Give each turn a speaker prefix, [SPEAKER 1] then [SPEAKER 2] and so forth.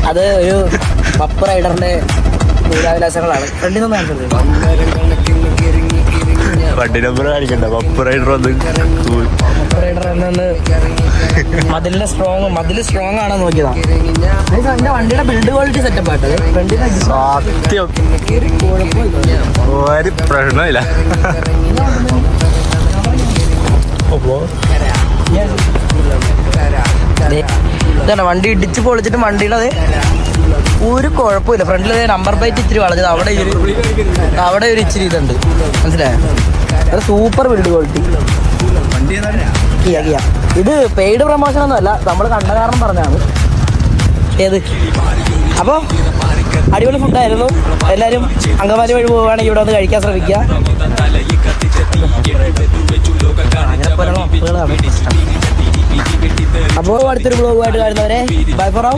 [SPEAKER 1] അത് ഒരു പപ്പ് റൈഡറിന്റെ ദൂരാവിലാസങ്ങളാണ്. ഫ്രണ്ടിൽ നിന്ന് കാണിച്ചത്
[SPEAKER 2] വണ്ടി നമ്പർ കാണിക്കണ്ട. പപ്പ് റൈഡർ വന്ന്
[SPEAKER 1] പപ്പ് റൈഡർ എന്നു മതിലിന്റെ മതില് സ്ട്രോങ് ആണോ നോക്കിയതാ. എന്റെ വണ്ടിയുടെ ബിൽഡ് ക്വാളിറ്റി സെറ്റപ്പ് ആട്ടത്. ഫ്രണ്ടിൽ
[SPEAKER 2] സത്യം ഒരു പ്രശ്നമില്ല.
[SPEAKER 1] ഇതാണ് വണ്ടി ഇടിച്ച് പൊളിച്ചിട്ട് വണ്ടിയുടെ അത് ഒരു കുഴപ്പമില്ല. ഫ്രണ്ടിൽ നമ്പർ പ്ലേറ്റ് ഇച്ചിരി വളഞ്ഞത്, അവിടെ ഒരു ഇച്ചിരി ഇതുണ്ട്, മനസ്സിലായോ? അത് സൂപ്പർ ബിൽഡ് ക്വാളിറ്റി. കിയ ഇത് പെയ്ഡ് പ്രൊമോഷൻ ഒന്നും അല്ല, നമ്മൾ കണ്ട കാരണം പറഞ്ഞാണ്. ഏത് അപ്പോൾ അടിപൊളി ഫുഡായിരുന്നു. എല്ലാവരും അങ്കമാലി വഴി പോവുകയാണെങ്കിൽ ഇവിടെ വന്ന് കഴിക്കാൻ ശ്രമിക്കുക. അപ്പോൾ അടുത്തൊരു ബ്ലോഗുമായിട്ട് കാണുന്നവരെ ബൈ ഫോർ നൗ.